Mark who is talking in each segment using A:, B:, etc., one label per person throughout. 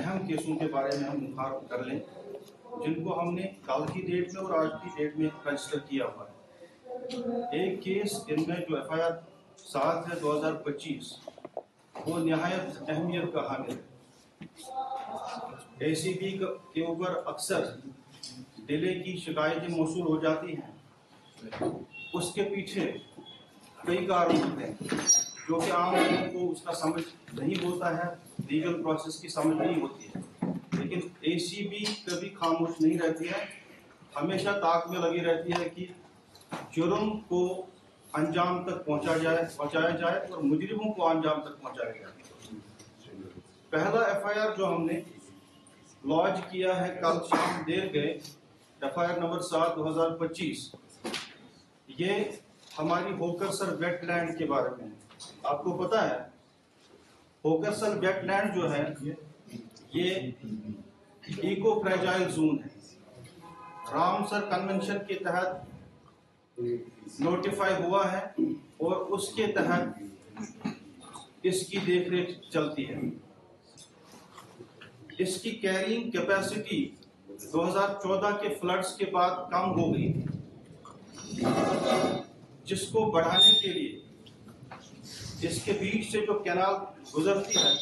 A: अहम केसों के बारे में हम मुखार कर लें, जिनको हमने कल की डेट में और आज की डेट में रजिस्टर किया हुआ है। एक केस इनमें जो FIR 7 है 2025, वो निहायत अहमियत का हामिल है। ACB के ऊपर अक्सर डिले की शिकायतें मौसूल हो जाती हैं। उसके पीछे कई कारण होते हैं, जो कि आम लोगों को उसका समझ नहीं होता है, लीगल प्रोसेस की समझ नहीं होती है। लेकिन ACB कभी खामोश नहीं रहती है, हमेशा ताक में लगी रहती है कि जुर्म को अंजाम तक पहुंचाया जाए और मुजरिमों को अंजाम तक पहुंचाया जाए। पहला FIR जो हमने लॉन्च किया है कल शाम देर गए, FIR नंबर 7 2025, ये हमारी होकरसर वेटलैंड के बारे में है। आपको पता है होकरसर वेटलैंड जो है ये इको फ्रेजाइल जोन है। रामसर कन्वेंशन के तहत नोटिफाई हुआ है और उसके तहत इसकी देखरेख चलती है। इसकी कैरिंग कैपेसिटी 2014 के फ्लड्स के बाद कम हो गई थी, जिसको बढ़ाने के लिए इसके बीच से जो कैनाल गुजरती है,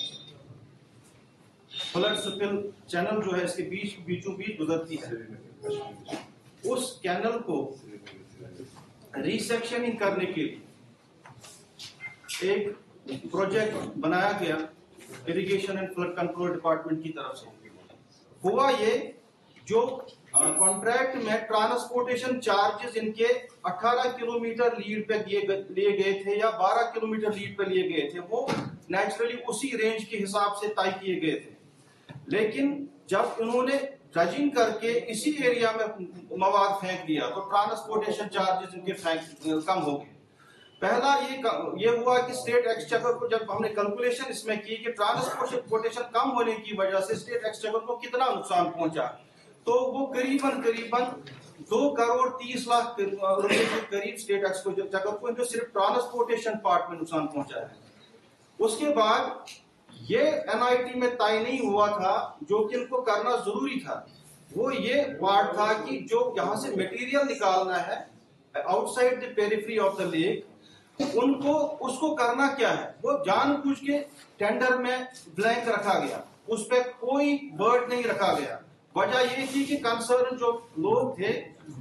A: फ्लड स्पिल चैनल जो है इसके बीचों बीच गुजरती है, उस कैनल को रिसेक्शनिंग करने के लिए एक प्रोजेक्ट बनाया गया irrigation and flood control department की तरफ से। हुआ ये, जो कॉन्ट्रैक्ट में ट्रांसपोर्टेशन चार्जेस इनके 18 किलोमीटर लीड पे लिए गए थे या 12 किलोमीटर लीड पे लिए गए थे, वो नेचुरली उसी रेंज के हिसाब से तय किए गए थे। लेकिन जब इन्होंने ड्रजिंग करके इसी एरिया में मवाद फेंक दिया तो ट्रांसपोर्टेशन चार्जेस इनके कम हो गए। पहला ये हुआ कि स्टेट एक्सचेकर को जब हमने कैलकुलेशन इसमें की कि ट्रांसपोर्टेशन कम होने की वजह से स्टेट एक्सचेकर को कितना नुकसान पहुंचा, तो वो करीबन 2 करोड़ 30 लाख रुपए के करीब स्टेट एक्सचेकर को जो सिर्फ ट्रांसपोर्टेशन पार्ट में नुकसान पहुंचा है। उसके बाद ये NIT में तय नहीं हुआ था, जो कि इनको करना जरूरी था, वो ये पार्ट था कि जो यहाँ से मटेरियल निकालना है outside the periphery of the lake, उनको उसको करना क्या है, वो जानबूझ के टेंडर में ब्लैंक रखा गया, उस पर कोई वर्ड नहीं रखा गया। वजह ये थी कि कंसर्न जो लोग थे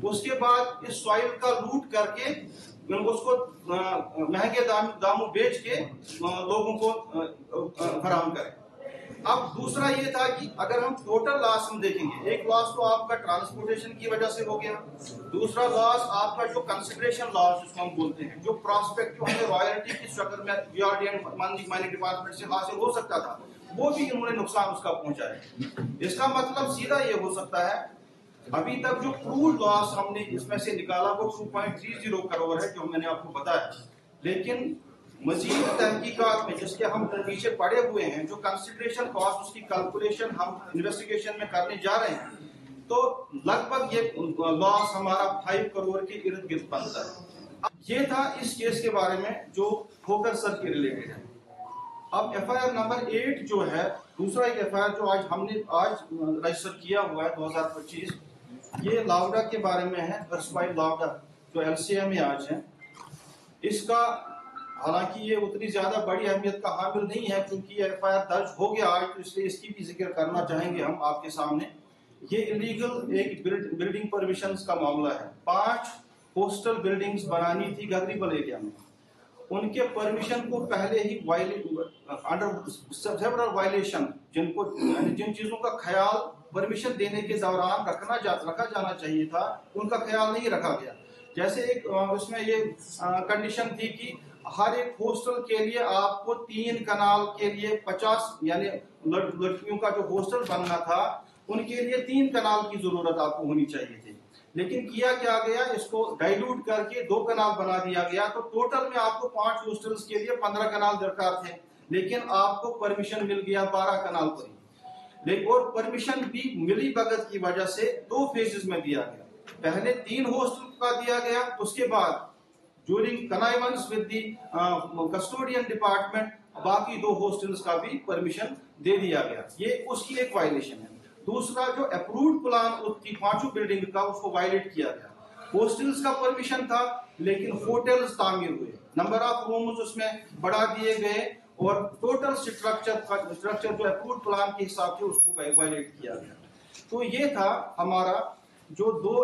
A: उसके बाद इस सॉइल का लूट करके उसको महंगे दामों बेच के लोगों को फराहम करें। अब दूसरा ये था कि अगर हम टोटल लॉस हम देखेंगे, एक लॉस तो आपका ट्रांसपोर्टेशन की वजह से हो गया, दूसरा लॉस आपका जो कंसिडरेशन लॉस जिसको हम बोलते हैं, जो प्रोस्पेक्टिव हमें रॉयल्टी की स्ट्रक्चर में VRD एंड माइनिंग डिपार्टमेंट से हासिल हो सकता था, वो भी इन्होंने नुकसान उसका पहुंचा है। इसका मतलब सीधा ये हो सकता है, अभी तक जो क्रूड लॉस हमने इसमें से निकाला वो 2.30 करोड़ है, जो मैंने आपको बताया। लेकिन मजीद तहकीकात में जिसके हम पीछे पड़े हुए हैं, जो कंसिडरेशन कॉस्ट उसकी कैलकुलेशन हम इन्वेस्टिगेशन में करने जा रहे हैं, तो लगभग ये लॉस हमारा 5 करोड़ के इर्द गिर्द बनता है। ये था इस केस के बारे में जो होकरसर के रिलेटेड है। अब FIR नंबर 8 जो है, दूसरा एक FIR जो हमने आज रजिस्टर किया हुआ है 2025, ये लावडा के बारे में है, वर्सवाइल लावडा जो LCA में आज है। इसका हालांकि ये उतनी ज्यादा बड़ी अहमियत का हामिल नहीं है, क्योंकि FIR दर्ज हो गया आज, तो इसलिए इसकी भी जिक्र करना चाहेंगे हम आपके सामने। ये इलीगल एक बिल्डिंग परमिशंस का मामला है। 5 होस्टल बिल्डिंग्स बनानी थी गगरीबल एरिया में, उनके परमिशन को पहले ही अंडर सेवरल वायलेशन, जिन चीजों का ख्याल परमिशन देने के दौरान रखा जाना चाहिए था, उनका ख्याल नहीं रखा गया। जैसे एक उसमें ये कंडीशन थी कि हर एक हॉस्टल के लिए आपको 3 कनाल के लिए 50, यानी लड़कियों का जो हॉस्टल बनना था उनके लिए 3 कनाल की जरूरत आपको होनी चाहिए थी। लेकिन किया क्या गया, इसको डाइल्यूट करके 2 कनाल बना दिया गया, तो टोटल में आपको 5 हॉस्टल्स के लिए 15 कनाल दरकार थे, लेकिन आपको परमिशन मिल गया 12 कनाल पर। लेकिन और परमिशन भी मिली भगत की वजह से 2 फेजेस में दिया गया। पहले 3 हॉस्टल का दिया गया, उसके बाद during connivance with the custodian department बाकी 2 हॉस्टल्स का भी परमिशन दे दिया गया। ये उसकी एक वायलेशन है। दूसरा, जो अप्रूव्ड प्लान उसकी 5 बिल्डिंग का, उसको वायलेट किया गया। हॉस्टल्स का परमिशन था लेकिन होटल्स तामीर हुए, नंबर ऑफ रूम्स उसमें बढ़ा दिए गए और टोटल स्ट्रक्चर जो अप्रूव्ड प्लान के हिसाब से उसको वायलेट किया गया। तो ये था हमारा जो 2